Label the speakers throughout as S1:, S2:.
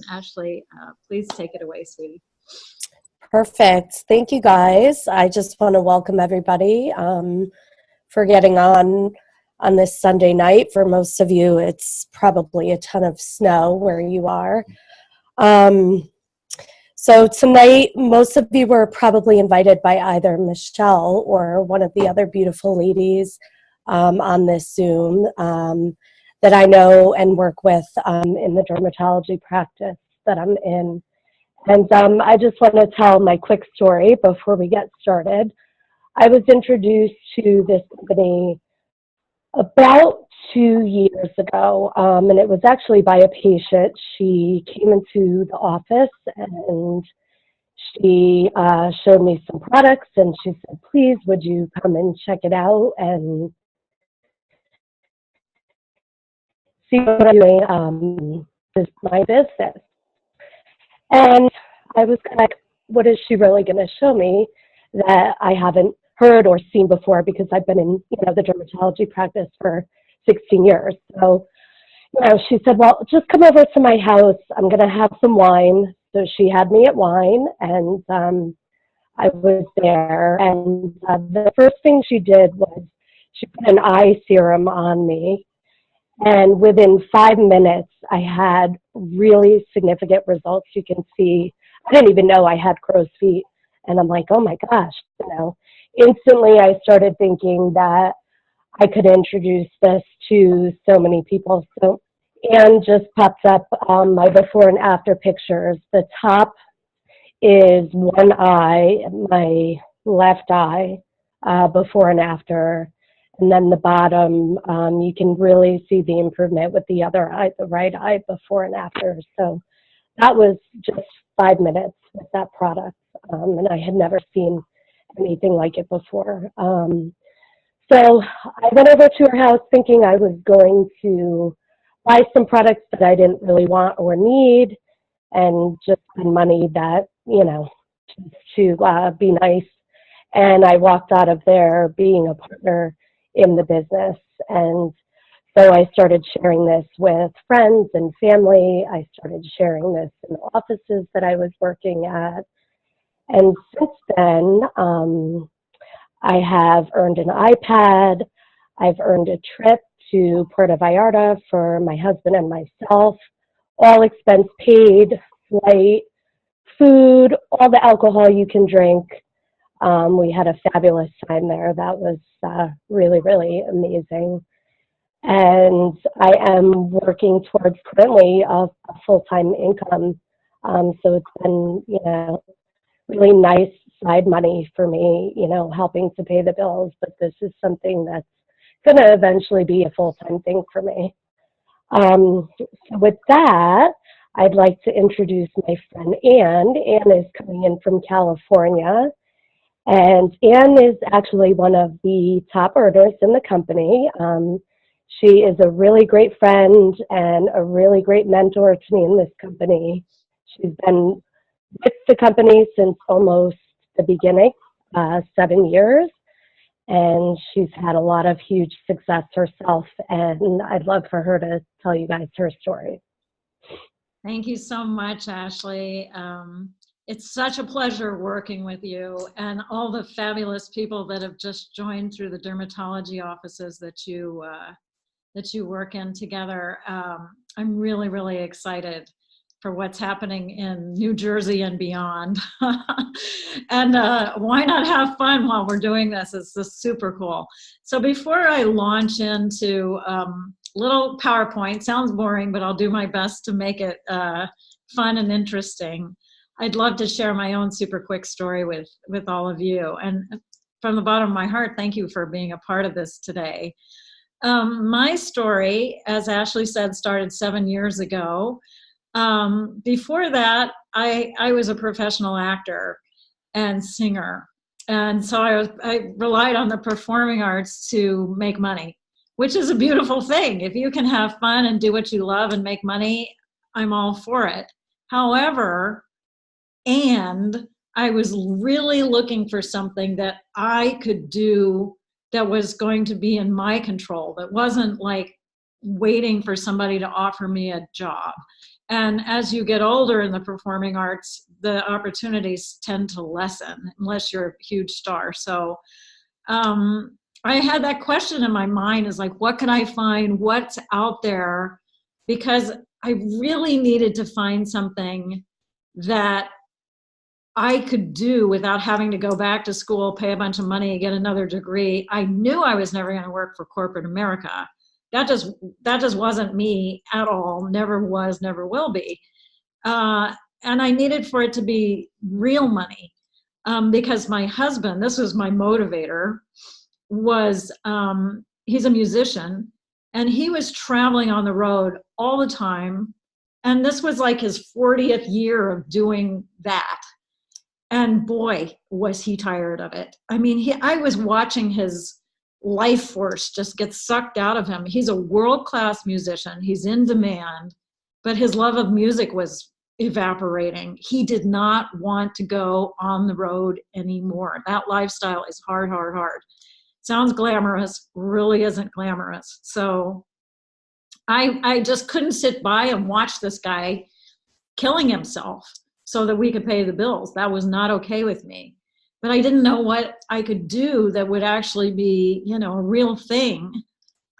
S1: Ashley, please take it away, sweetie.
S2: Perfect. Thank you, guys. I just want to welcome everybody for getting on this Sunday night. For most of you, it's probably a ton of snow where you are. So tonight, most of you were probably invited by either Michelle or one of the other beautiful ladies on this Zoom that I know and work with in the dermatology practice that I'm in. And I just want to tell my quick story before we get started. I was introduced to this company about 2 years ago, and it was actually by a patient. She came into the office and she showed me some products, and she said, please, would you come and check it out and see what I'm doing, this is my business. And I was like, what is she really going to show me that I haven't heard or seen before, because I've been in, the dermatology practice for 16 years. So, she said, well, just come over to my house. I'm going to have some wine. So she had me at wine, and I was there. And the first thing she did was she put an eye serum on me. And within 5 minutes, I had really significant results. You can see, I didn't even know I had crow's feet. And I'm like, oh my gosh, Instantly I started thinking that I could introduce this to so many people. So Anne just popped up my before and after pictures. The top is one eye, my left eye, before and after. And then the bottom, you can really see the improvement with the other eye, the right eye, before and after. So that was just 5 minutes with that product. And I had never seen anything like it before. So I went over to her house thinking I was going to buy some products that I didn't really want or need, and just spend money that, to be nice. And I walked out of there being a partner in the business. And so I started sharing this with friends and family. I started sharing this in the offices that I was working at. And since then, I have earned an iPad. I've earned a trip to Puerto Vallarta for my husband and myself, all expense paid, flight, food, all the alcohol you can drink. We had a fabulous time there. That was really, really amazing. And I am working towards currently a full-time income. So it's been, really nice side money for me, helping to pay the bills. But this is something that's going to eventually be a full-time thing for me. So with that, I'd like to introduce my friend Anne. Anne is coming in from California. And Anne is actually one of the top earners in the company. She is a really great friend and a really great mentor to me in this company. She's been with the company since almost the beginning, 7 years. And she's had a lot of huge success herself. And I'd love for her to tell you guys her story.
S1: Thank you so much, Ashley. It's such a pleasure working with you and all the fabulous people that have just joined through the dermatology offices that you work in together. I'm really, really excited for what's happening in New Jersey and beyond. And why not have fun while we're doing this? It's just super cool. So before I launch into little PowerPoint, sounds boring, but I'll do my best to make it fun and interesting. I'd love to share my own super quick story with all of you. And from the bottom of my heart, thank you for being a part of this today. My story, as Ashley said, started 7 years ago. Before that, I was a professional actor and singer. And so I relied on the performing arts to make money, which is a beautiful thing. If you can have fun and do what you love and make money, I'm all for it. However, and I was really looking for something that I could do that was going to be in my control, that wasn't like waiting for somebody to offer me a job. And as you get older in the performing arts, the opportunities tend to lessen unless you're a huge star. So I had that question in my mind, is like, what can I find? What's out there? Because I really needed to find something that I could do without having to go back to school, pay a bunch of money, get another degree. I knew I was never going to work for corporate America. That just wasn't me at all. Never was, never will be. And I needed for it to be real money, because my husband, this was my motivator, was he's a musician, and he was traveling on the road all the time. And this was like his 40th year of doing that. And boy, was he tired of it. I mean, I was watching his life force just get sucked out of him. He's a world-class musician. He's in demand, but his love of music was evaporating. He did not want to go on the road anymore. That lifestyle is hard, hard, hard. Sounds glamorous, really isn't glamorous. So I just couldn't sit by and watch this guy killing himself so that we could pay the bills. That was not okay with me. But I didn't know what I could do that would actually be, a real thing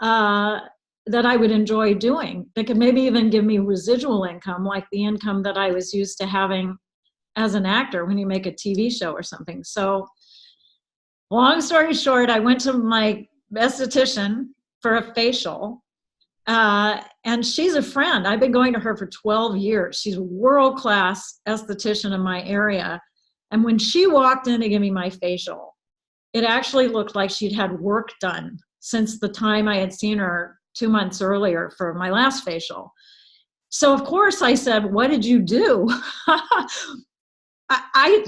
S1: that I would enjoy doing, that could maybe even give me residual income, like the income that I was used to having as an actor when you make a TV show or something. So long story short, I went to my esthetician for a facial. And she's a friend. I've been going to her for 12 years. She's a world-class esthetician in my area. And when she walked in to give me my facial, it actually looked like she'd had work done since the time I had seen her 2 months earlier for my last facial. So of course I said, "What did you do?"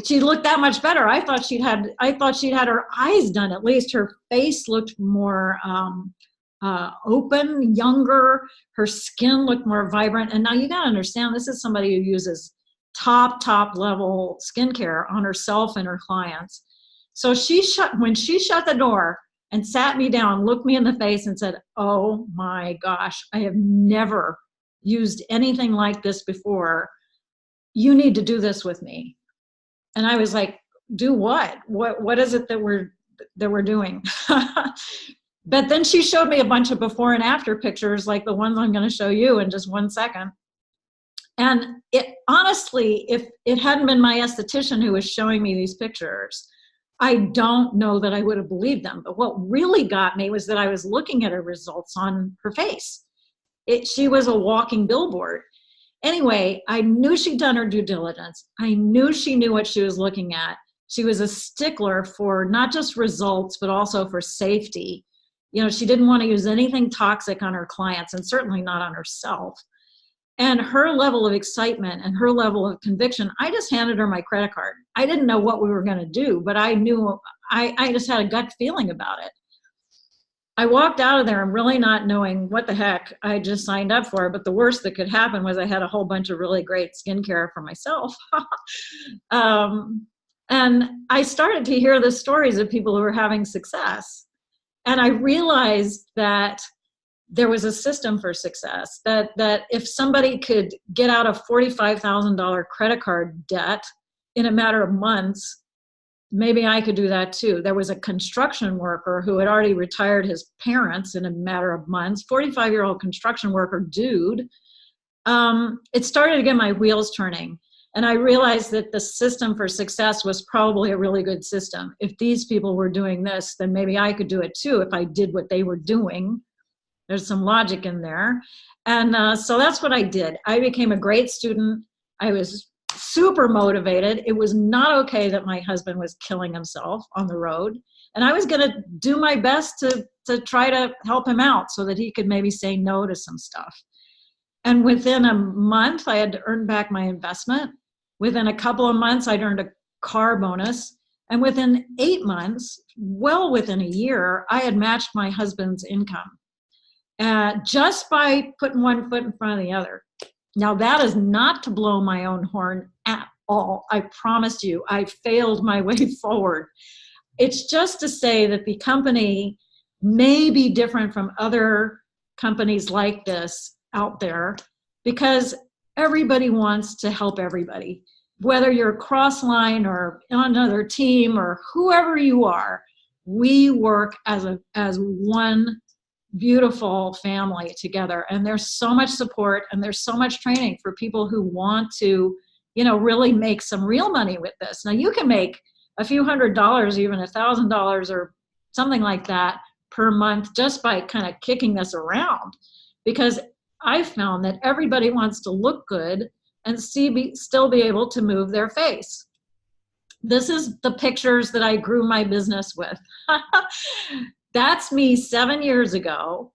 S1: She looked that much better. I thought she'd had her eyes done. At least her face looked more open, younger. Her skin looked more vibrant. And now you got to understand, this is somebody who uses top level skincare on herself and her clients. So when she shut the door and sat me down, looked me in the face and said, "Oh my gosh, I have never used anything like this before. You need to do this with me." And I was like, "Do what? What is it that we're doing?" But then she showed me a bunch of before and after pictures, like the ones I'm going to show you in just 1 second. And honestly, if it hadn't been my esthetician who was showing me these pictures, I don't know that I would have believed them. But what really got me was that I was looking at her results on her face. She was a walking billboard. Anyway, I knew she'd done her due diligence. I knew she knew what she was looking at. She was a stickler for not just results, but also for safety. She didn't want to use anything toxic on her clients, and certainly not on herself. And her level of excitement and her level of conviction, I just handed her my credit card. I didn't know what we were going to do, but I knew, I just had a gut feeling about it. I walked out of there and really not knowing what the heck I just signed up for, but the worst that could happen was I had a whole bunch of really great skincare for myself. And I started to hear the stories of people who were having success. And I realized that there was a system for success, that if somebody could get out of $45,000 credit card debt in a matter of months, maybe I could do that too. There was a construction worker who had already retired his parents in a matter of months, 45-year-old construction worker dude. It started to get my wheels turning. And I realized that the system for success was probably a really good system. If these people were doing this, then maybe I could do it too if I did what they were doing. There's some logic in there. And so that's what I did. I became a great student. I was super motivated. It was not okay that my husband was killing himself on the road. And I was going to do my best to try to help him out so that he could maybe say no to some stuff. And within a month, I had to earn back my investment. Within a couple of months, I'd earned a car bonus. And within 8 months, well within a year, I had matched my husband's income. Just by putting one foot in front of the other. Now, that is not to blow my own horn at all. I promise you, I failed my way forward. It's just to say that the company may be different from other companies like this out there, because everybody wants to help everybody. Whether you're cross-line or on another team or whoever you are, we work as one beautiful family together. And there's so much support and there's so much training for people who want to, really make some real money with this. Now you can make a few $100s, even $1,000 or something like that per month just by kind of kicking this around, because I found that everybody wants to look good and still be able to move their face. This is the pictures that I grew my business with. That's me 7 years ago.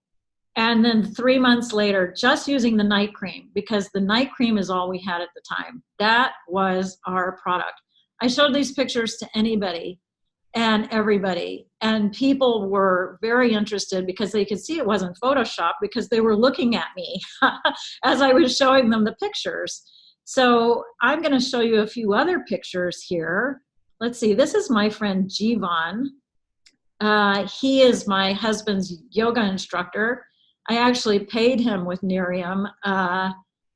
S1: And then 3 months later, just using the night cream, because the night cream is all we had at the time. That was our product. I showed these pictures to anybody and everybody, and people were very interested because they could see it wasn't Photoshop, because they were looking at me as I was showing them the pictures. So I'm going to show you a few other pictures here. Let's see, this is my friend Jivan. He is my husband's yoga instructor. I actually paid him with Nerium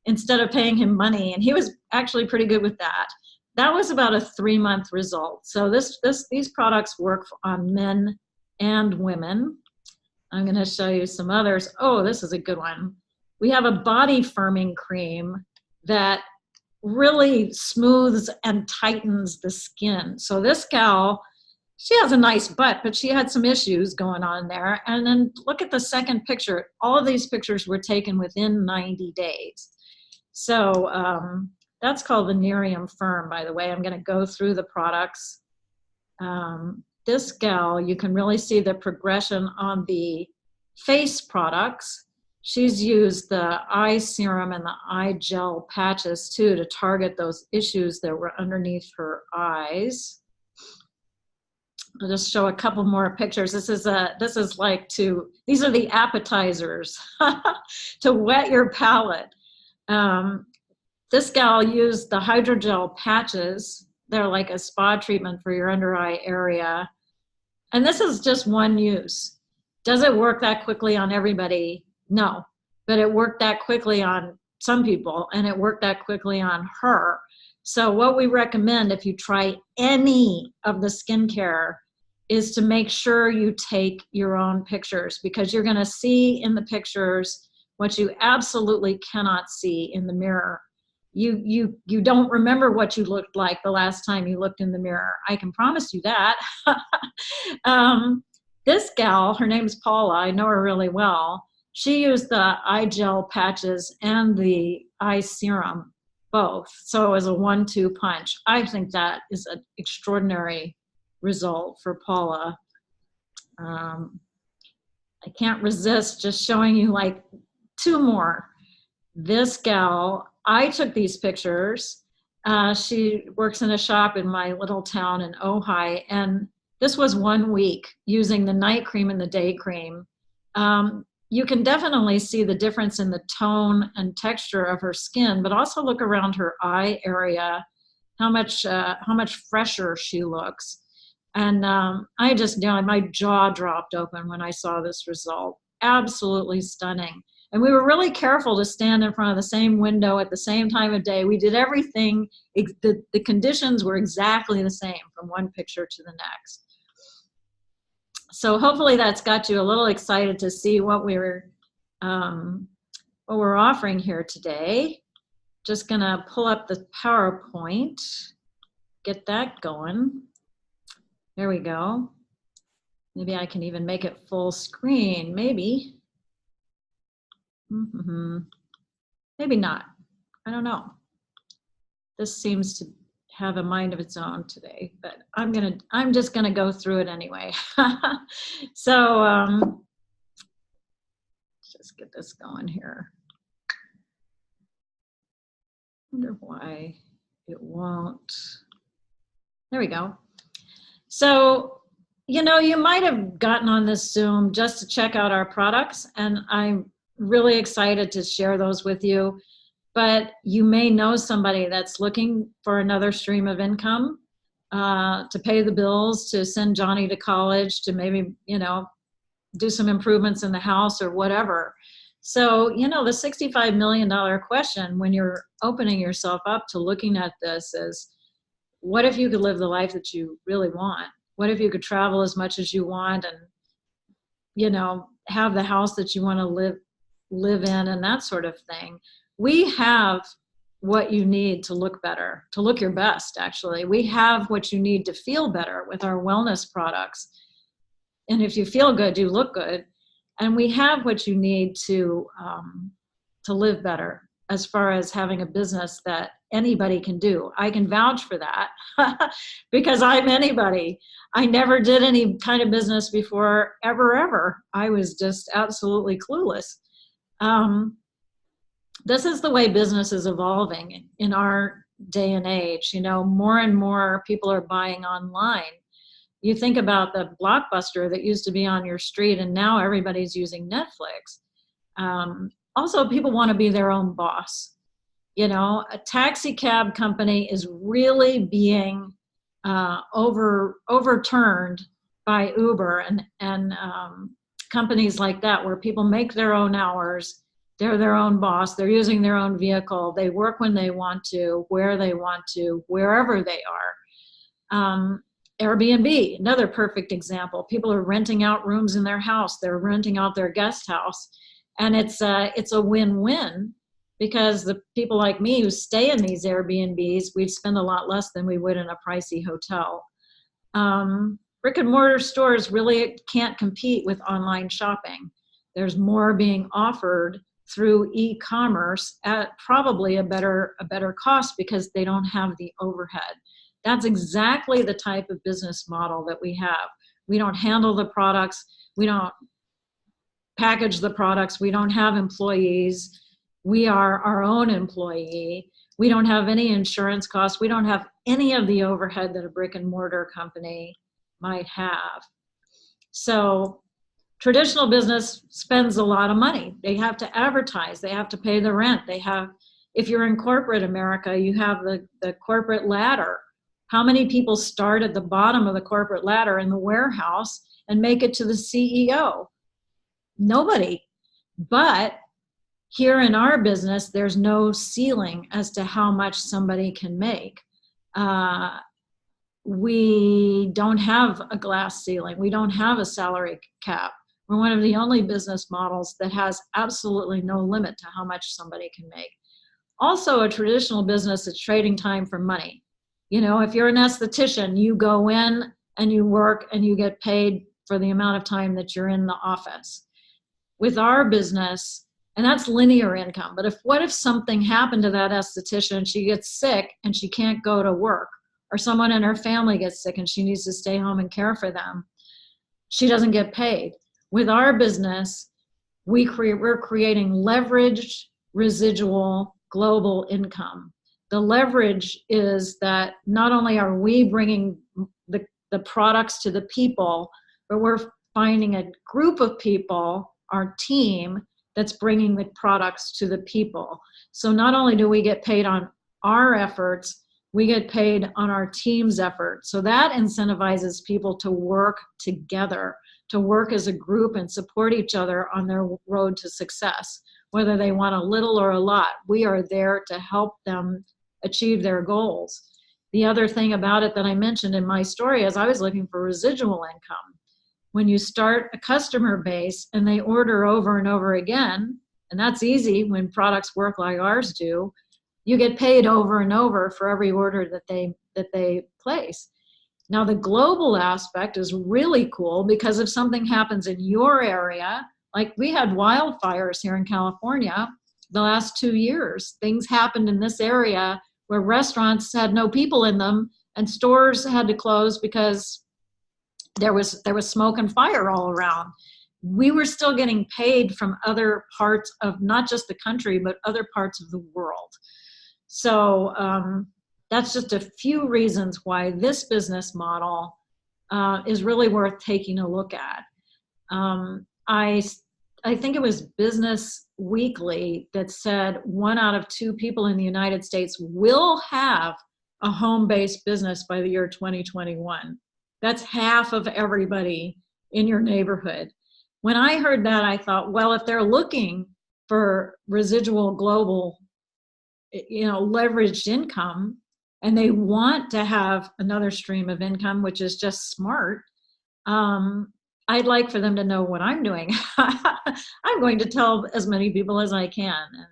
S1: instead of paying him money, and he was actually pretty good with that. That was about a 3-month result. So these products work on men and women. I'm going to show you some others. Oh, this is a good one. We have a body firming cream that really smooths and tightens the skin. So this gal, she has a nice butt, but she had some issues going on there. And then look at the second picture. All of these pictures were taken within 90 days. So that's called the Nerium Firm, by the way. I'm going to go through the products. This gal, you can really see the progression on the face products. She's used the eye serum and the eye gel patches too to target those issues that were underneath her eyes. I'll just show a couple more pictures. These are the appetizers to wet your palate. This gal used the hydrogel patches. They're like a spa treatment for your under eye area. And this is just one use. Does it work that quickly on everybody? No, but it worked that quickly on some people, and it worked that quickly on her. So what we recommend if you try any of the skincare is to make sure you take your own pictures, because you're going to see in the pictures what you absolutely cannot see in the mirror. You don't remember what you looked like the last time you looked in the mirror. I can promise you that. This gal, her name's Paula, I know her really well. She used the eye gel patches and the eye serum, both. So it was a 1-2 punch. I think that is an extraordinary result for Paula. I can't resist just showing you like 2 more. This gal, I took these pictures. She works in a shop in my little town in Ojai, and this was 1 week using the night cream and the day cream. You can definitely see the difference in the tone and texture of her skin, but also look around her eye area, how much fresher she looks. And I just, my jaw dropped open when I saw this result. Absolutely stunning. And we were really careful to stand in front of the same window at the same time of day. We did everything. The conditions were exactly the same from one picture to the next. So hopefully that's got you a little excited to see what we're offering here today. Just gonna pull up the PowerPoint, get that going. There we go. Maybe I can even make it full screen, maybe. Maybe not, I don't know. This seems to have a mind of its own today, but I'm just gonna go through it anyway. So just get this going here. Wonder why it won't. There we go. So, you might have gotten on this Zoom just to check out our products, and I'm really excited to share those with you. But you may know somebody that's looking for another stream of income to pay the bills, to send Johnny to college, to maybe, do some improvements in the house or whatever. So, you know, the $65 million question when you're opening yourself up to looking at this is, what if you could live the life that you really want? What if you could travel as much as you want and, you know, have the house that you want to live in and that sort of thing? We have what you need to look better, to look your best, actually. We have what you need to feel better with our wellness products. And if you feel good, you look good. And we have what you need to live better as far as having a business that anybody can do. I can vouch for that because I'm anybody. I never did any kind of business before, ever. I was just absolutely clueless. This is the way business is evolving in our day and age. You know, more and more people are buying online. You think about the Blockbuster that used to be on your street, and now everybody's using Netflix. Also, people want to be their own boss. You know, a taxi cab company is really being overturned by Uber and companies like that, where people make their own hours. They're their own boss. They're using their own vehicle. They work when they want to, where they want to, wherever they are. Airbnb, another perfect example. People are renting out rooms in their house. They're renting out their guest house. And it's a win-win, because the people like me who stay in these Airbnbs, we'd spend a lot less than we would in a pricey hotel. Brick and mortar stores really can't compete with online shopping. There's more being offered through e-commerce at probably a better cost because they don't have the overhead. That's exactly the type of business model that we have. We don't handle the products. We don't package the products. We don't have employees. We are our own employee. We don't have any insurance costs. We don't have any of the overhead that a brick and mortar company might have. So traditional business spends a lot of money. They have to advertise. They have to pay the rent. If you're in corporate America, you have the corporate ladder. How many people start at the bottom of the corporate ladder in the warehouse and make it to the CEO? Nobody. But here in our business, there's no ceiling as to how much somebody can make. We don't have a glass ceiling. We don't have a salary cap. We're one of the only business models that has absolutely no limit to how much somebody can make. Also, a traditional business is trading time for money. You know, if you're an esthetician, you go in and you work and you get paid for the amount of time that you're in the office. With our business, and that's linear income, but what if something happened to that esthetician, she gets sick and she can't go to work, or someone in her family gets sick and she needs to stay home and care for them? She doesn't get paid. With our business, we're creating leveraged residual global income. The leverage is that not only are we bringing the products to the people, but we're finding a group of people, our team, that's bringing the products to the people. So not only do we get paid on our efforts, we get paid on our team's efforts. So that incentivizes people to work together, to work as a group and support each other on their road to success. Whether they want a little or a lot, we are there to help them achieve their goals. The other thing about it that I mentioned in my story is I was looking for residual income. When you start a customer base and they order over and over again, and that's easy when products work like ours do, you get paid over and over for every order that they place. Now, the global aspect is really cool, because if something happens in your area, like we had wildfires here in California the last 2 years, things happened in this area where restaurants had no people in them and stores had to close because there was smoke and fire all around. We were still getting paid from other parts of not just the country, but other parts of the world. So that's just a few reasons why this business model is really worth taking a look at. I think it was Business Weekly that said 1 out of 2 people in the United States will have a home-based business by the year 2021. That's half of everybody in your neighborhood. When I heard that, I thought, well, if they're looking for residual global, leveraged income, and they want to have another stream of income, which is just smart. I'd like for them to know what I'm doing. I'm going to tell as many people as I can. And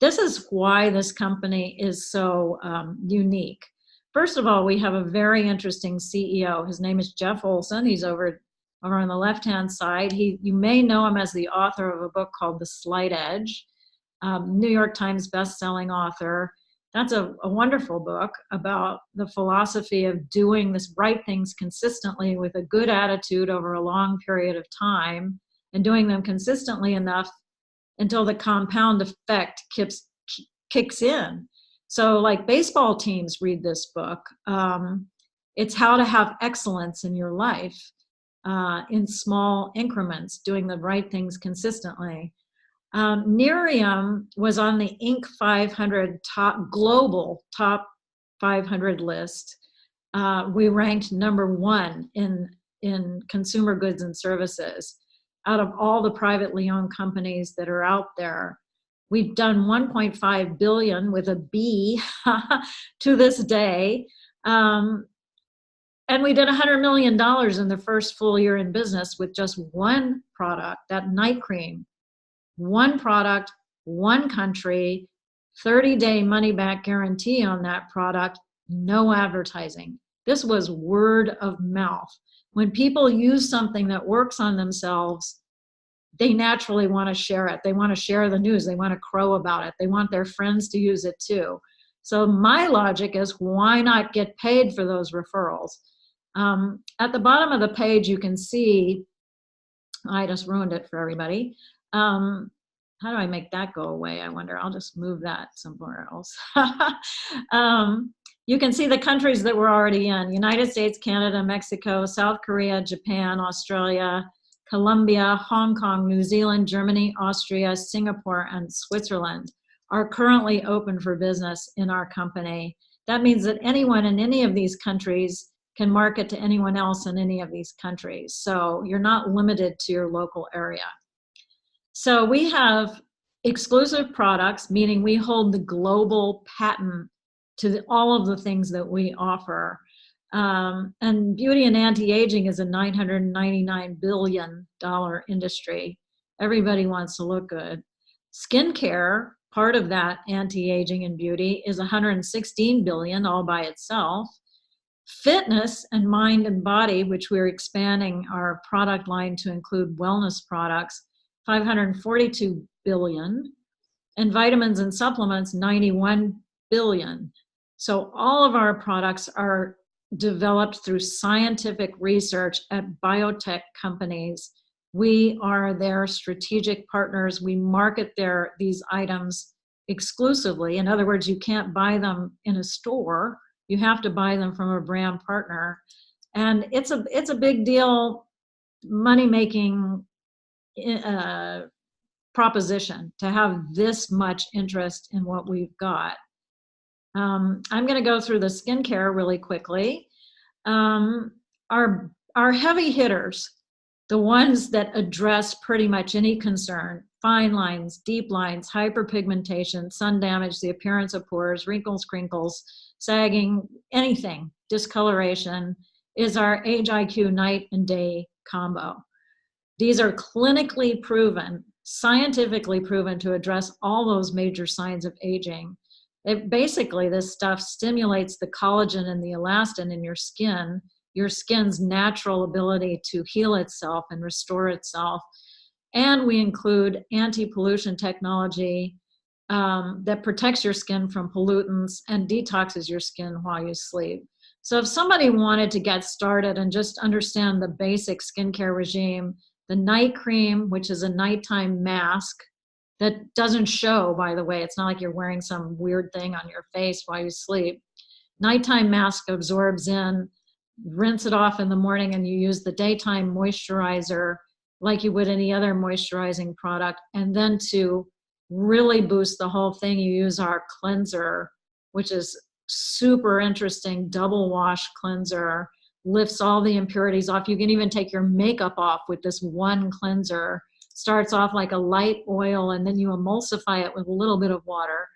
S1: this is why this company is so unique. First of all, we have a very interesting CEO. His name is Jeff Olson. He's over on the left-hand side. You may know him as the author of a book called The Slight Edge, New York Times best-selling author. That's a wonderful book about the philosophy of doing the right things consistently with a good attitude over a long period of time, and doing them consistently enough until the compound effect kicks in. So like baseball teams read this book. It's how to have excellence in your life in small increments, doing the right things consistently. Nerium was on the Inc. 500 global top 500 list. We ranked #1 in consumer goods and services out of all the privately owned companies that are out there. We've done 1.5 billion with a B to this day. And we did $100 million in the first full year in business with just one product, that night cream. One product, one country, 30-day money-back guarantee on that product, no advertising. This was word of mouth. When people use something that works on themselves, they naturally want to share it. They want to share the news. They want to crow about it. They want their friends to use it too. So my logic is, why not get paid for those referrals? At the bottom of the page, you can see, I just ruined it for everybody. How do I make that go away? I wonder. I'll just move that somewhere else. You can see the countries that we're already in: United States, Canada, Mexico, South Korea, Japan, Australia, Colombia, Hong Kong, New Zealand, Germany, Austria, Singapore, and Switzerland are currently open for business in our company. That means that anyone in any of these countries can market to anyone else in any of these countries. So you're not limited to your local area. So we have exclusive products, meaning we hold the global patent to all of the things that we offer. And beauty and anti-aging is a $999 billion industry. Everybody wants to look good. Skincare, part of that anti-aging and beauty, is $116 billion all by itself. Fitness and mind and body, which we're expanding our product line to include wellness products, $542 billion. And vitamins and supplements, $91 billion. So all of our products are developed through scientific research at biotech companies. We are their strategic partners. We market these items exclusively. In other words, you can't buy them in a store. You have to buy them from a brand partner. And it's a big deal, money-making proposition to have this much interest in what we've got. I'm going to go through the skincare really quickly. Our heavy hitters, the ones that address pretty much any concern: fine lines, deep lines, hyperpigmentation, sun damage, the appearance of pores, wrinkles, crinkles, sagging, anything, discoloration, is our Age IQ night and day combo. These are clinically proven, scientifically proven to address all those major signs of aging. Basically, this stuff stimulates the collagen and the elastin in your skin's natural ability to heal itself and restore itself. And we include anti-pollution technology that protects your skin from pollutants and detoxes your skin while you sleep. So if somebody wanted to get started and just understand the basic skincare regime, the night cream, which is a nighttime mask that doesn't show, by the way, it's not like you're wearing some weird thing on your face while you sleep. Nighttime mask absorbs in, rinse it off in the morning, and you use the daytime moisturizer like you would any other moisturizing product. And then to really boost the whole thing, you use our cleanser, which is super interesting, double wash cleanser, lifts all the impurities off. You can even take your makeup off with this one cleanser starts off like a light oil, and then you emulsify it with a little bit of water,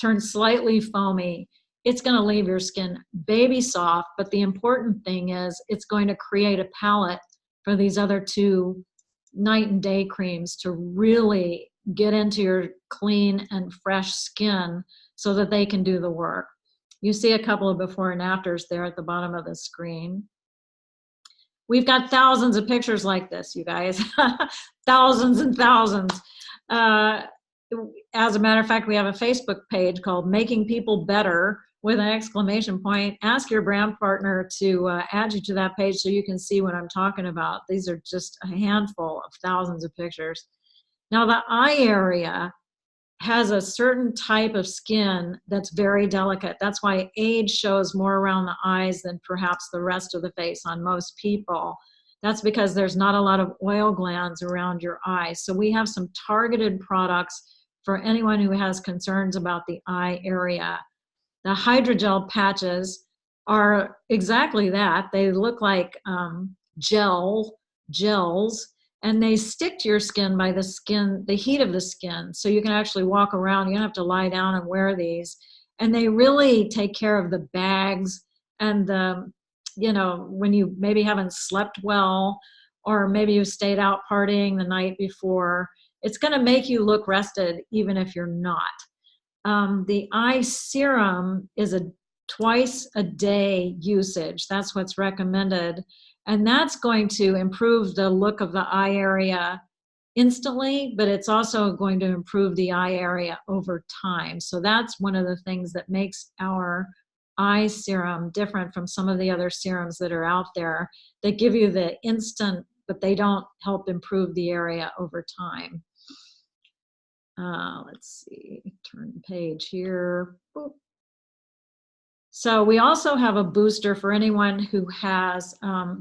S1: turns slightly foamy. It's going to leave your skin baby soft, but the important thing is it's going to create a palette for these other two night and day creams to really get into your clean and fresh skin so that they can do the work. You see a couple of before and afters there at the bottom of the screen. We've got thousands of pictures like this, you guys. Thousands and thousands. As a matter of fact, we have a Facebook page called Making People Better with an exclamation point. Ask your brand partner to add you to that page so you can see what I'm talking about. These are just a handful of thousands of pictures. Now, the eye area has a certain type of skin that's very delicate. That's why age shows more around the eyes than perhaps the rest of the face on most people. That's because there's not a lot of oil glands around your eyes. So we have some targeted products for anyone who has concerns about the eye area. The hydrogel patches are exactly that. They look like gels, and they stick to your skin by the heat of the skin. So you can actually walk around. You don't have to lie down and wear these. And they really take care of the bags and when you maybe haven't slept well, or maybe you stayed out partying the night before, it's going to make you look rested even if you're not. The eye serum is a twice a day usage. That's what's recommended. And that's going to improve the look of the eye area instantly, but it's also going to improve the eye area over time. So that's one of the things that makes our eye serum different from some of the other serums that are out there. They give you the instant, but they don't help improve the area over time. Let's see, turn the page here. Boop. So we also have a booster for anyone who has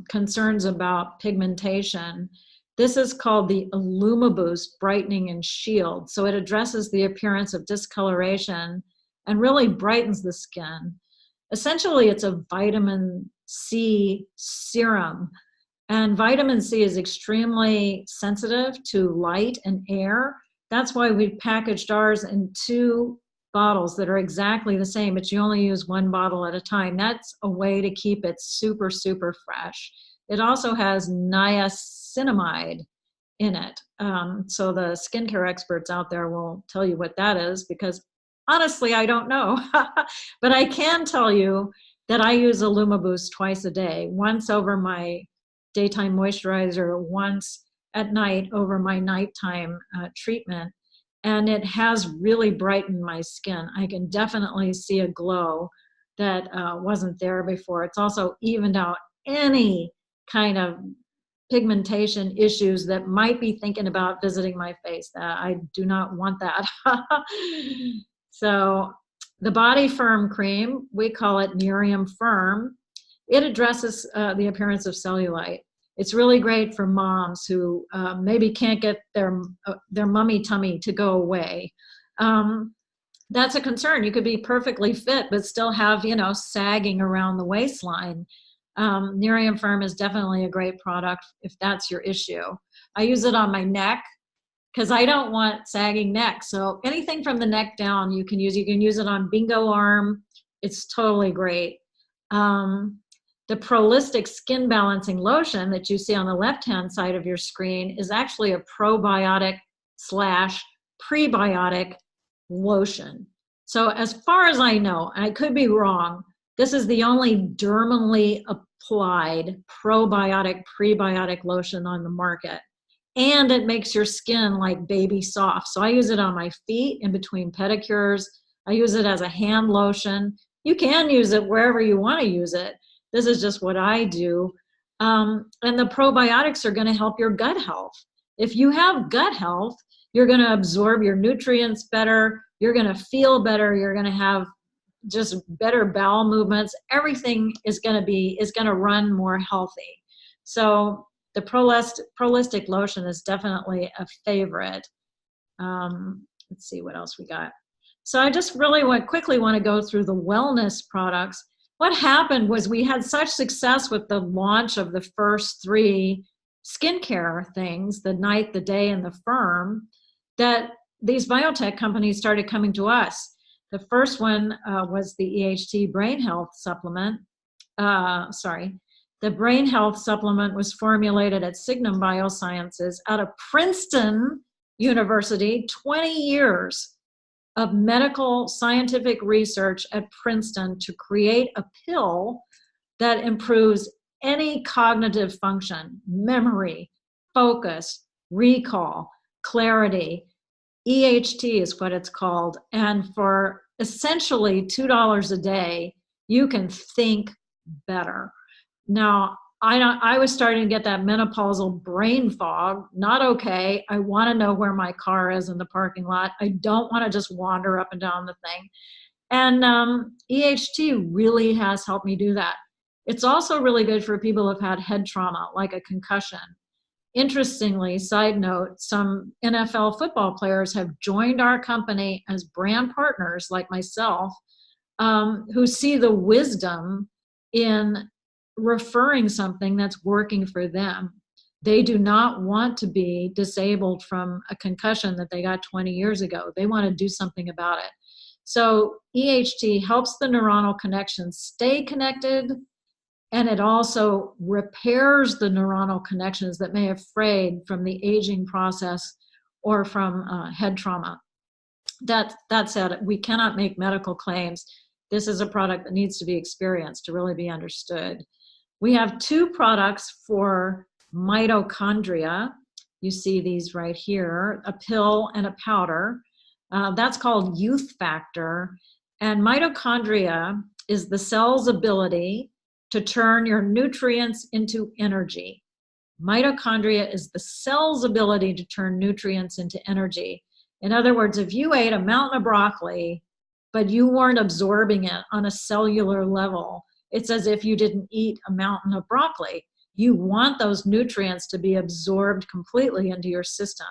S1: concerns about pigmentation. This is called the IllumiBoost Brightening and Shield. So it addresses the appearance of discoloration and really brightens the skin. Essentially, it's a vitamin C serum. And vitamin C is extremely sensitive to light and air. That's why we packaged ours in 2 bottles that are exactly the same, but you only use 1 bottle at a time. That's a way to keep it super, super fresh. It also has niacinamide in it. So the skincare experts out there will tell you what that is, because honestly, I don't know. But I can tell you that I use IllumiBoost twice a day, once over my daytime moisturizer, once at night over my nighttime treatment. And it has really brightened my skin. I can definitely see a glow that wasn't there before. It's also evened out any kind of pigmentation issues that might be thinking about visiting my face. I do not want that. So the Body Firm cream, we call it Nerium Firm. It addresses the appearance of cellulite. It's really great for moms who maybe can't get their mummy tummy to go away. That's a concern. You could be perfectly fit, but still have, sagging around the waistline. Nerium Firm is definitely a great product if that's your issue. I use it on my neck because I don't want sagging neck. So anything from the neck down you can use. You can use it on bingo arm. It's totally great. The Prolistic Skin Balancing Lotion that you see on the left-hand side of your screen is actually a probiotic/prebiotic lotion. So as far as I know, and I could be wrong, this is the only dermally applied probiotic/prebiotic lotion on the market. And it makes your skin like baby soft. So I use it on my feet in between pedicures. I use it as a hand lotion. You can use it wherever you want to use it. This is just what I do. And the probiotics are going to help your gut health. If you have gut health, you're going to absorb your nutrients better. You're going to feel better. You're going to have just better bowel movements. Everything is going to run more healthy. So the Prolistic lotion is definitely a favorite. Let's see what else we got. So I just really quickly want to go through the wellness products. What happened was we had such success with the launch of the first 3 skincare things, the night, the day, and the firm, that these biotech companies started coming to us. The first one was the EHT brain health supplement. The brain health supplement was formulated at Signum Biosciences out of Princeton University, 20 years of medical scientific research at Princeton to create a pill that improves any cognitive function, memory, focus, recall, clarity. EHT is what it's called. And for essentially $2 a day, you can think better. Now, I was starting to get that menopausal brain fog. Not okay. I want to know where my car is in the parking lot. I don't want to just wander up and down the thing. And EHT really has helped me do that. It's also really good for people who have had head trauma, like a concussion. Interestingly, side note, some NFL football players have joined our company as brand partners, like myself, who see the wisdom in referring something that's working for them. They do not want to be disabled from a concussion that they got 20 years ago. They want to do something about it. So EHT helps the neuronal connections stay connected, and it also repairs the neuronal connections that may have frayed from the aging process or from head trauma. That said, we cannot make medical claims. This is a product that needs to be experienced to really be understood. We have two products for mitochondria. You see these right here, a pill and a powder. That's called Youth Factor. And mitochondria is the cell's ability to turn your nutrients into energy. Mitochondria is the cell's ability to turn nutrients into energy. In other words, if you ate a mountain of broccoli, but you weren't absorbing it on a cellular level, it's as if you didn't eat a mountain of broccoli. You want those nutrients to be absorbed completely into your system.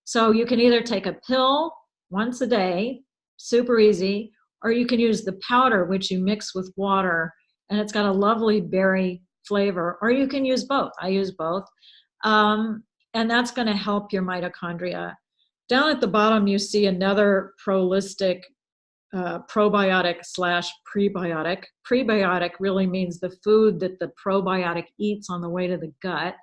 S1: So you can either take a pill once a day, super easy, or you can use the powder, which you mix with water, and it's got a lovely berry flavor, or you can use both. I use both. And that's going to help your mitochondria. Down at the bottom, you see another Prolistic probiotic / prebiotic. Prebiotic really means the food that the probiotic eats on the way to the gut.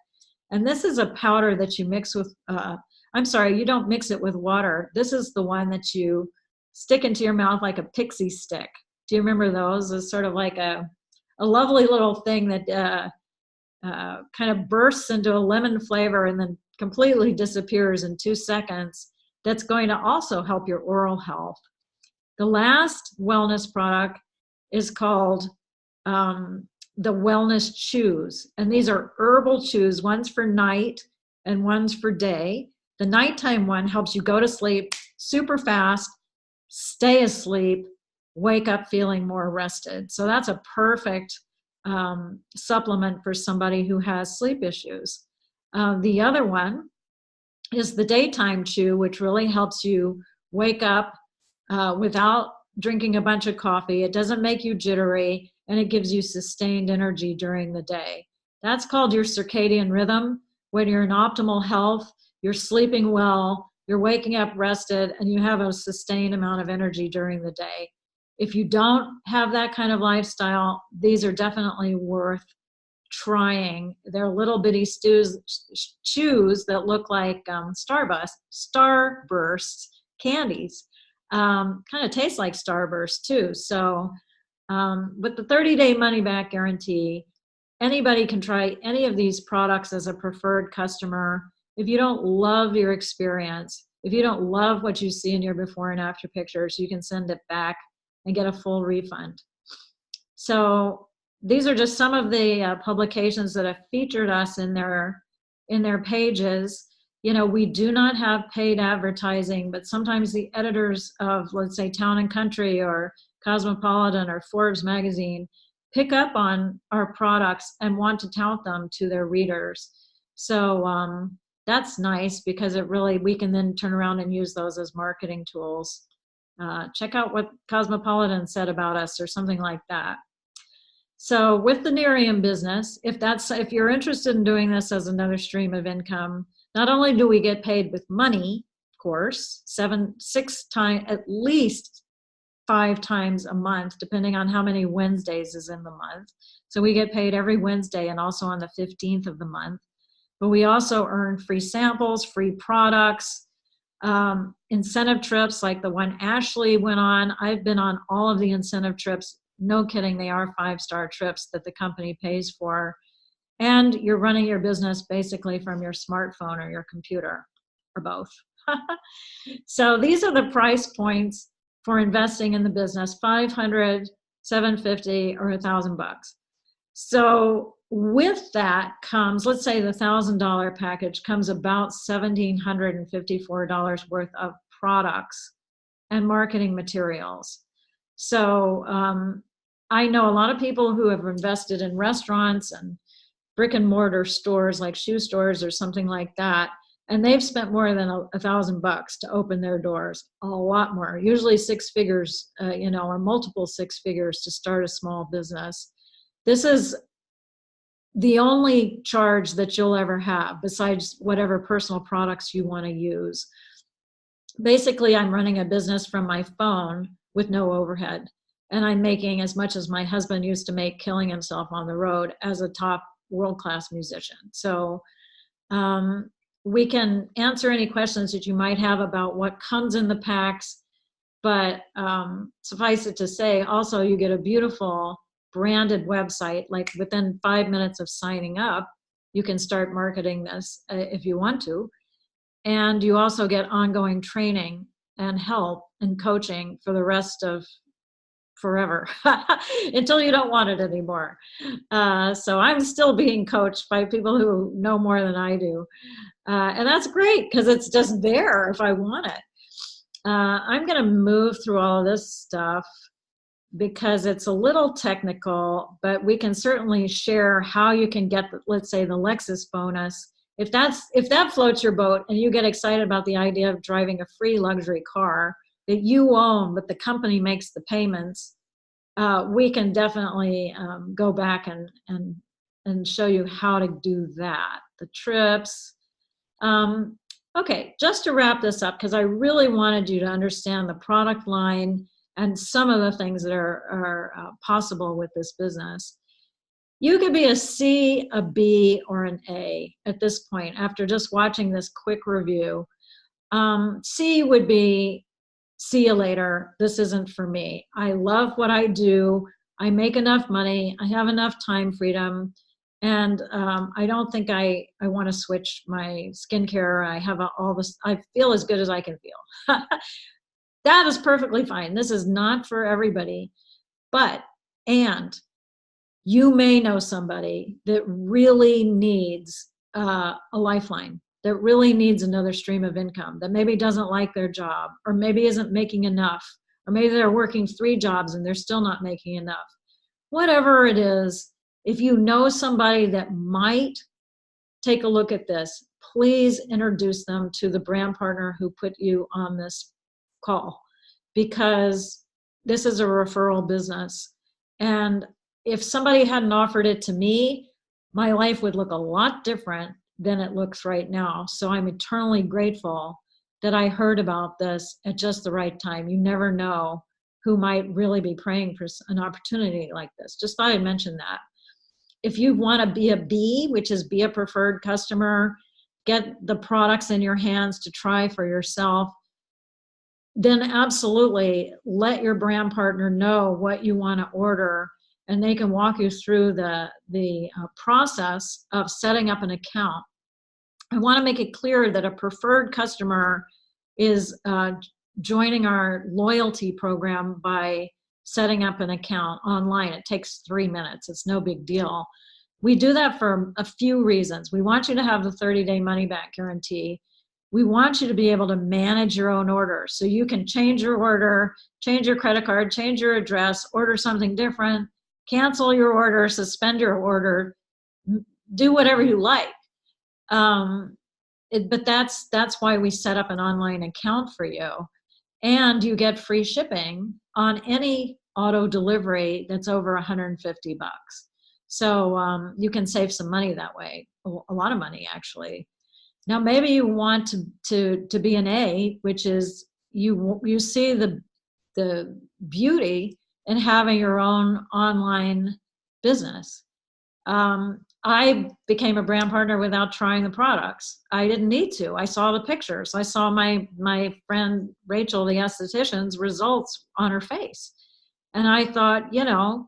S1: And this is a powder that you mix with, you don't mix it with water. This is the one that you stick into your mouth like a pixie stick. Do you remember those? It's sort of like a lovely little thing that kind of bursts into a lemon flavor and then completely disappears in 2 seconds. That's going to also help your oral health. The last wellness product is called the Wellness Chews. And these are herbal chews. One's for night and one's for day. The nighttime one helps you go to sleep super fast, stay asleep, wake up feeling more rested. So that's a perfect supplement for somebody who has sleep issues. The other one is the daytime chew, which really helps you wake up without drinking a bunch of coffee. It doesn't make you jittery, and it gives you sustained energy during the day. That's called your circadian rhythm. When you're in optimal health, you're sleeping well, you're waking up rested, and you have a sustained amount of energy during the day. If you don't have that kind of lifestyle, these are definitely worth trying. They're little bitty chews that look like Starburst candies. Kind of tastes like Starburst too. So with the 30-day money-back guarantee, anybody can try any of these products as a preferred customer. If you don't love your experience, if you don't love what you see in your before and after pictures, you can send it back and get a full refund. So these are just some of the publications that have featured us in their pages. You know, we do not have paid advertising, but sometimes the editors of, let's say, Town and Country or Cosmopolitan or Forbes magazine pick up on our products and want to tout them to their readers. So that's nice, because we can then turn around and use those as marketing tools. Check out what Cosmopolitan said about us or something like that. So with the Nerium business, if you're interested in doing this as another stream of income, not only do we get paid with money, of course, 6 times, at least 5 times a month, depending on how many Wednesdays is in the month. So we get paid every Wednesday and also on the 15th of the month. But we also earn free samples, free products, incentive trips like the one Ashley went on. I've been on all of the incentive trips. No kidding, they are 5-star trips that the company pays for. And you're running your business basically from your smartphone or your computer, or both. So these are the price points for investing in the business: 500, 750, or $1,000. So with that comes, let's say the $1,000 package comes about $1,754 worth of products and marketing materials. So I know a lot of people who have invested in restaurants and brick and mortar stores like shoe stores or something like that, and they've spent more than $1,000 to open their doors. A lot more, usually 6 figures, or multiple 6 figures to start a small business. This is the only charge that you'll ever have besides whatever personal products you want to use. Basically, I'm running a business from my phone with no overhead, and I'm making as much as my husband used to make killing himself on the road as a top world-class musician. So we can answer any questions that you might have about what comes in the packs, but suffice it to say, also you get a beautiful branded website. Like within 5 minutes of signing up, you can start marketing this if you want to. And you also get ongoing training and help and coaching for the rest of forever until you don't want it anymore. So I'm still being coached by people who know more than I do. And that's great because it's just there if I want it. I'm going to move through all of this stuff because it's a little technical, but we can certainly share how you can get, let's say, the Lexus bonus. If that floats your boat and you get excited about the idea of driving a free luxury car that you own, but the company makes the payments, we can definitely go back and show you how to do that. The trips. Okay, just to wrap this up, because I really wanted you to understand the product line and some of the things that are possible with this business. You could be a C, a B, or an A at this point after just watching this quick review. C would be, see you later, this isn't for me. I love what I do. I make enough money. I have enough time freedom. And I don't think I want to switch my skincare. I have all this, I feel as good as I can feel. That is perfectly fine. This is not for everybody. And you may know somebody that really needs a lifeline, that really needs another stream of income, that maybe doesn't like their job, or maybe isn't making enough, or maybe they're working 3 jobs and they're still not making enough. Whatever it is, if you know somebody that might take a look at this, please introduce them to the brand partner who put you on this call, because this is a referral business. And if somebody hadn't offered it to me, my life would look a lot different than it looks right now. So I'm eternally grateful that I heard about this at just the right time. You never know who might really be praying for an opportunity like this. Just thought I'd mention that. If you want to be a B, which is be a preferred customer, get the products in your hands to try for yourself, then absolutely let your brand partner know what you want to order, and they can walk you through the process of setting up an account. I want to make it clear that a preferred customer is joining our loyalty program by setting up an account online. It takes 3 minutes. It's no big deal. We do that for a few reasons. We want you to have the 30-day money-back guarantee. We want you to be able to manage your own order. So you can change your order, change your credit card, change your address, order something different, cancel your order, suspend your order, do whatever you like. But that's why we set up an online account for you. And you get free shipping on auto delivery that's over $150. So you can save some money that way, a lot of money actually. Now maybe you want to be an A, which is you see the beauty in having your own online business. I became a brand partner without trying the products. I didn't need to. I saw the pictures. I saw my friend Rachel, the esthetician's results on her face. And I thought, you know,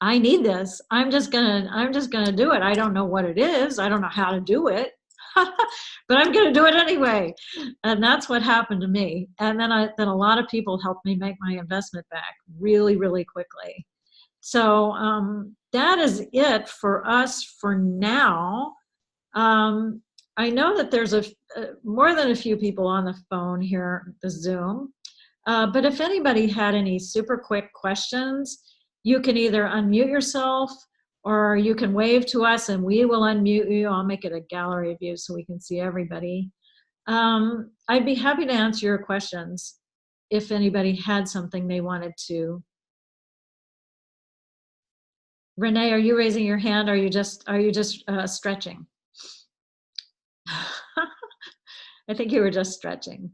S1: I need this. I'm just gonna do it. I don't know what it is. I don't know how to do it, but I'm gonna do it anyway. And that's what happened to me. And then a lot of people helped me make my investment back really, really quickly. So that is it for us for now. I know that there's more than a few people on the phone here, the Zoom. But if anybody had any super quick questions, you can either unmute yourself or you can wave to us and we will unmute you. I'll make it a gallery view so we can see everybody. I'd be happy to answer your questions if anybody had something they wanted to. Renee, are you raising your hand? Or are you just stretching? I think you were just stretching.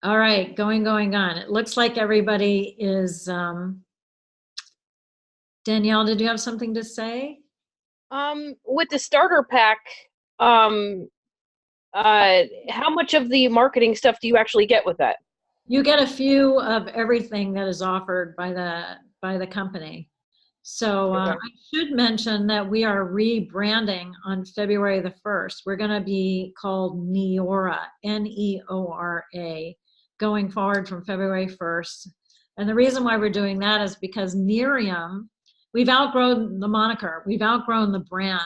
S1: All right, going on. It looks like everybody is, Danielle, did you have something to say?
S3: With the starter pack, how much of the marketing stuff do you actually get with that?
S1: You get a few of everything that is offered by the company. So
S3: Okay.
S1: I should mention that we are rebranding on February the 1st. We're going to be called Neora, Neora, going forward from February 1st. And the reason why we're doing that is because Nerium, we've outgrown the moniker, we've outgrown the brand.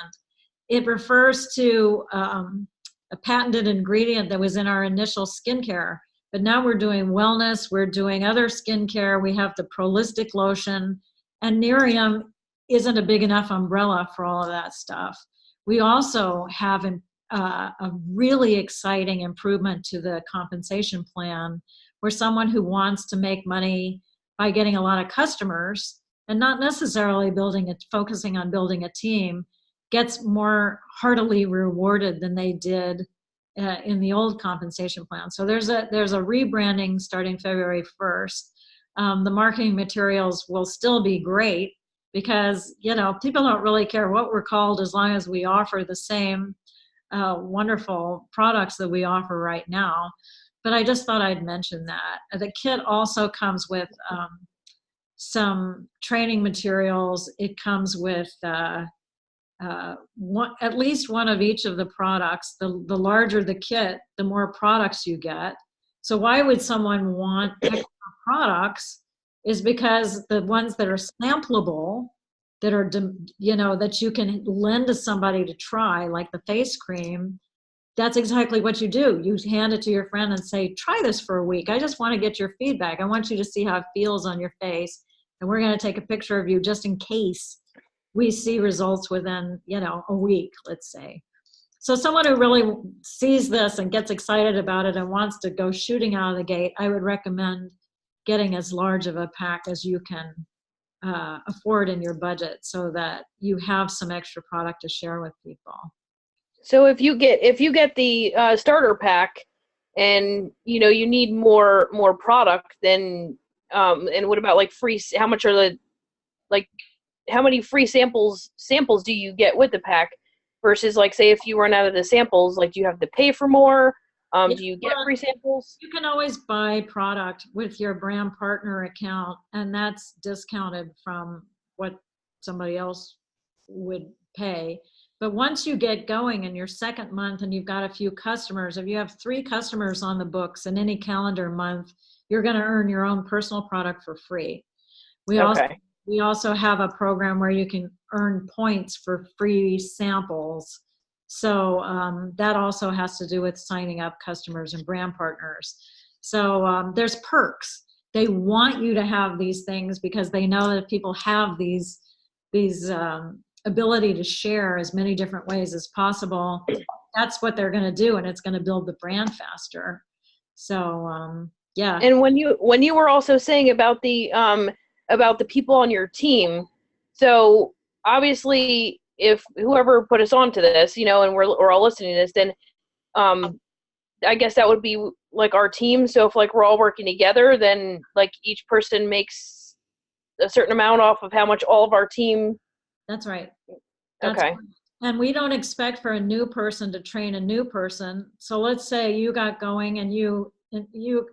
S1: It refers to a patented ingredient that was in our initial skincare. But now we're doing wellness, we're doing other skincare, we have the Prolistic lotion, and Nerium isn't a big enough umbrella for all of that stuff. We also have a really exciting improvement to the compensation plan where someone who wants to make money by getting a lot of customers and not necessarily focusing on building a team gets more heartily rewarded than they did in the old compensation plan. So there's a rebranding starting February 1st. The marketing materials will still be great because, you know, people don't really care what we're called as long as we offer the same wonderful products that we offer right now. But I just thought I'd mention that. The kit also comes with some training materials. It comes with at least one of each of the products. The larger the kit, the more products you get. So why would someone want extra products? Is because the ones that are sampleable, that are, you know, that you can lend to somebody to try, like the face cream, that's exactly what you do. You hand it to your friend and say, try this for a week. I just want to get your feedback. I want you to see how it feels on your face. And we're going to take a picture of you just in case we see results within, you know, a week, let's say. So someone who really sees this and gets excited about it and wants to go shooting out of the gate, I would recommend getting as large of a pack as you can afford in your budget so that you have some extra product to share with people.
S3: So if you get the starter pack and, you know, you need more product, then and what about like free, how much are the, like, how many free samples do you get with the pack versus, like, say if you run out of the samples, like, do you have to pay for more? Do you get free samples?
S1: You can always buy product with your brand partner account, and that's discounted from what somebody else would pay. But once you get going in your second month and you've got a few customers, if you have 3 customers on the books in any calendar month, you're going to earn your own personal product for free. We also have a program where you can earn points for free samples. So that also has to do with signing up customers and brand partners. So there's perks. They want you to have these things because they know that people have these ability to share as many different ways as possible. That's what they're going to do, and it's going to build the brand faster. So Yeah.
S3: And when you were also saying about the people on your team, so obviously if whoever put us onto this, and we're all listening to this, then I guess that would be like our team. So if like we're all working together, then like each person makes a certain amount off of how much all of our team.
S1: That's right. That's
S3: Okay.
S1: right. And we don't expect for a new person to train a new person. So let's say you got going and you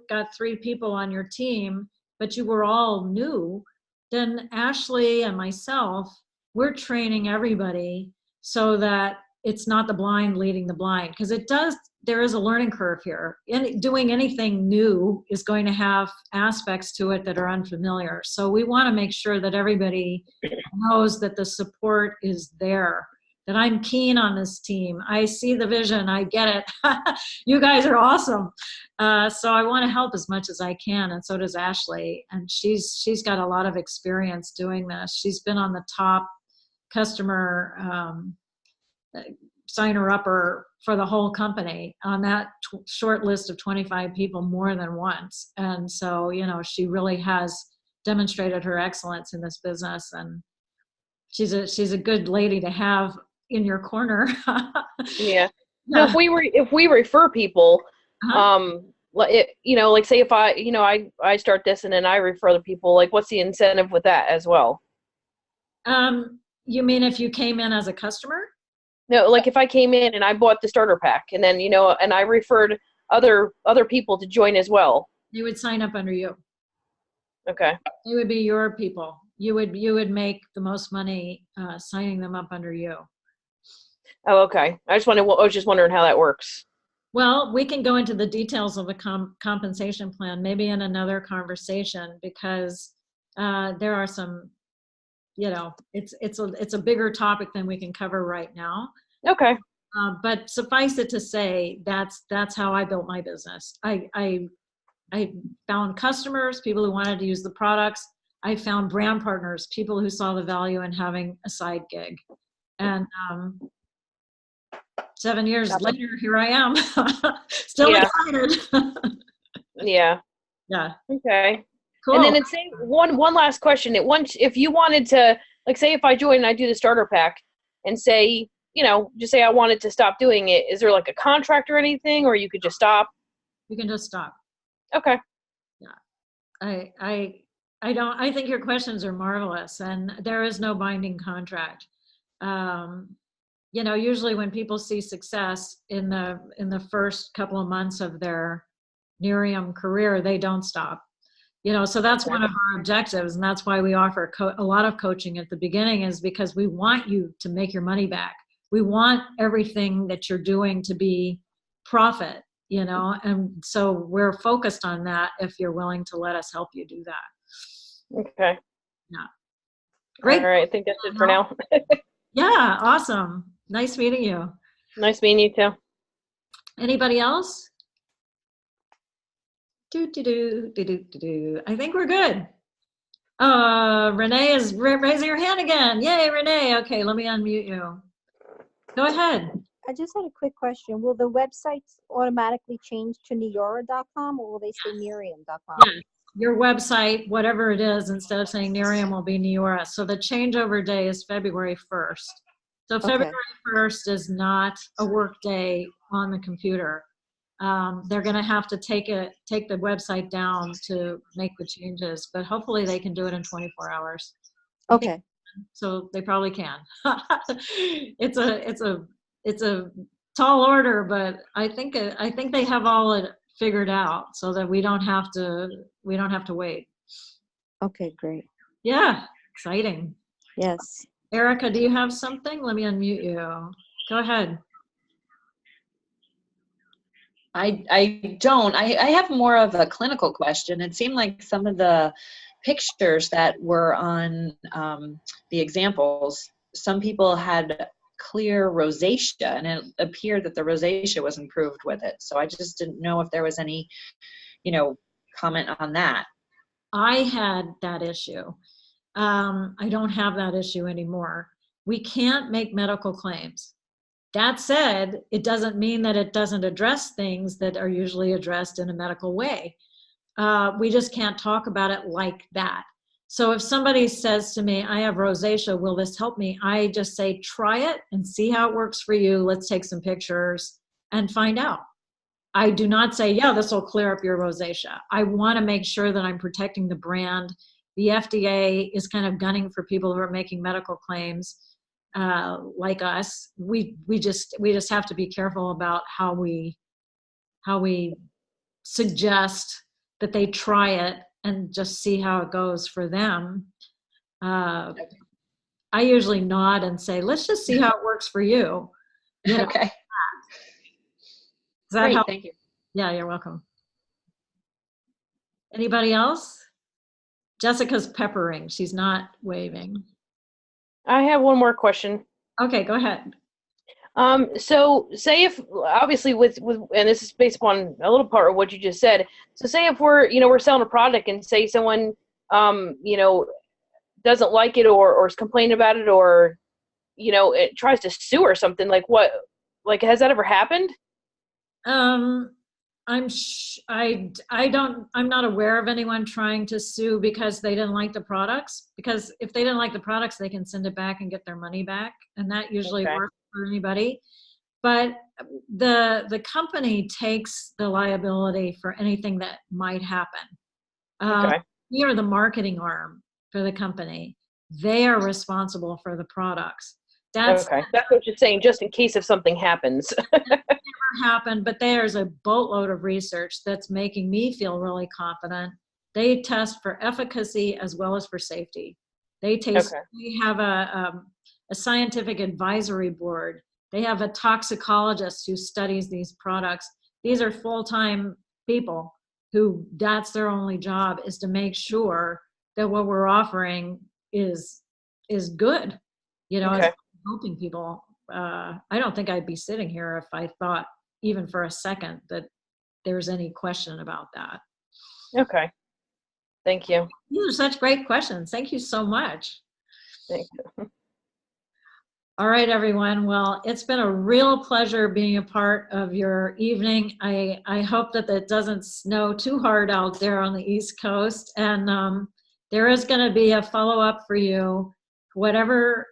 S1: got 3 people on your team, but you were all new. Then Ashley and myself, we're training everybody so that it's not the blind leading the blind, because there is a learning curve here. Doing anything new is going to have aspects to it that are unfamiliar. So we want to make sure that everybody knows that the support is there, that I'm keen on this team. I see the vision. I get it. You guys are awesome. So I want to help as much as I can. And so does Ashley. And she's got a lot of experience doing this. She's been on the top customer signer upper for the whole company on that short list of 25 people more than once. And so, she really has demonstrated her excellence in this business, and she's a good lady to have in your corner.
S3: Yeah. So if we refer people, like say if I start this and then I refer other people, like what's the incentive with that as well?
S1: You mean if you came in as a customer?
S3: No, like if I came in and I bought the starter pack and then, and I referred other people to join as well.
S1: They would sign up under you.
S3: Okay.
S1: It would be your people. You would make the most money signing them up under you.
S3: Oh, okay. I was just wondering how that works.
S1: Well, we can go into the details of the compensation plan maybe in another conversation, because there are some, it's a bigger topic than we can cover right now.
S3: Okay.
S1: But suffice it to say, that's how I built my business. I found customers, people who wanted to use the products. I found brand partners, people who saw the value in having a side gig. And 7 years later, here I am, still excited.
S3: Yeah.
S1: Yeah.
S3: Okay.
S1: Cool.
S3: And then it's one last question. If you wanted to, like, say if I join and I do the starter pack, and say, just say I wanted to stop doing it, is there like a contract or anything, or you could just stop?
S1: You can just stop.
S3: Okay.
S1: Yeah. I think your questions are marvelous, and there is no binding contract. Usually when people see success in the first couple of months of their Nerium career, they don't stop. So that's one of our objectives, and that's why we offer a lot of coaching at the beginning, is because we want you to make your money back. We want everything that you're doing to be profit, and so we're focused on that if you're willing to let us help you do that.
S3: Okay.
S1: Yeah. Great.
S3: All right. I think that's it for now.
S1: Yeah. Awesome. Nice meeting you.
S3: Nice meeting you too.
S1: Anybody else? I think we're good. Renee is raising her hand again. Yay, Renee. Okay, let me unmute you. Go ahead.
S4: I just had a quick question. Will the websites automatically change to Neora.com, or will they stay Nerium.com?
S1: Yes. Your website, whatever it is, instead of saying Nerium, will be Neora. So the changeover day is February 1st. So February 1st is not a work day on the computer. They're going to have to take the website down to make the changes, but hopefully they can do it in 24 hours.
S4: Okay.
S1: So they probably can. It's a tall order, but I think they have all it figured out, so that we don't have to wait.
S4: Okay, great.
S1: Yeah, exciting.
S4: Yes.
S1: Erica, do you have something? Let me unmute you. Go ahead.
S5: I don't. I have more of a clinical question. It seemed like some of the pictures that were on the examples, some people had clear rosacea, and it appeared that the rosacea was improved with it. So I just didn't know if there was any, comment on that.
S1: I had that issue. I don't have that issue anymore. We can't make medical claims. That said, it doesn't mean that it doesn't address things that are usually addressed in a medical way. we just can't talk about it like that. So if somebody says to me, I have rosacea, will this help me? I just say, try it and see how it works for you. Let's take some pictures and find out. I do not say, yeah, this will clear up your rosacea. I want to make sure that I'm protecting the brand. The FDA is kind of gunning for people who are making medical claims like us. We just have to be careful about how we suggest that they try it and just see how it goes for them. I usually nod and say, let's just see how it works for you. You know,
S5: Okay.
S1: does that
S5: Great.
S1: help?
S5: Thank you.
S1: Yeah, you're welcome. Anybody else? Jessica's peppering. She's not waving.
S3: I have one more question.
S1: Okay, go ahead.
S3: So say if obviously with and this is based upon a little part of what you just said. So say if we're selling a product and say someone doesn't like it or is complaining about it or it tries to sue or something, like what, like has that ever happened?
S1: I'm not aware of anyone trying to sue because they didn't like the products. Because if they didn't like the products, they can send it back and get their money back, and that usually
S3: Okay.
S1: works for anybody. But the company takes the liability for anything that might happen.
S3: Okay.
S1: We are the marketing arm for the company. They are responsible for the products. That's
S3: Okay. That's what you're saying, just in case if something happens.
S1: happened, but there's a boatload of research that's making me feel really confident. They test for efficacy as well as for safety. They have a scientific advisory board. They have a toxicologist who studies these products. These are full-time people who that's their only job, is to make sure that what we're offering is good.
S3: Okay.
S1: It's helping people. I don't think I'd be sitting here if I thought even for a second that there's any question about that.
S3: Okay. Thank you.
S1: These are such great questions. Thank you so much.
S3: Thank you.
S1: All right, everyone. Well, it's been a real pleasure being a part of your evening. I hope that it doesn't snow too hard out there on the East Coast. And there is going to be a follow-up for you. Whoever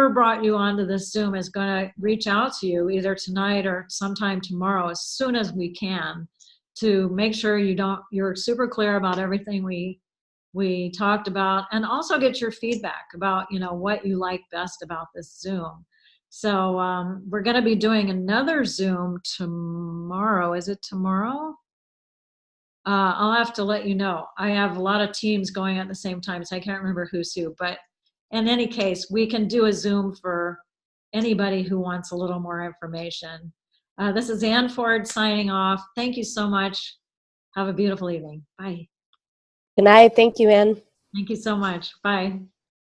S1: brought you onto this Zoom is going to reach out to you either tonight or sometime tomorrow as soon as we can to make sure you're super clear about everything we talked about, and also get your feedback about what you like best about this Zoom. So we're going to be doing another Zoom tomorrow. Is it tomorrow? I'll have to let you know. I have a lot of teams going at the same time, so I can't remember who's who. But in any case, we can do a Zoom for anybody who wants a little more information. This is Ann Ford signing off. Thank you so much. Have a beautiful evening. Bye.
S2: Good night. Thank you, Ann.
S1: Thank you so much. Bye.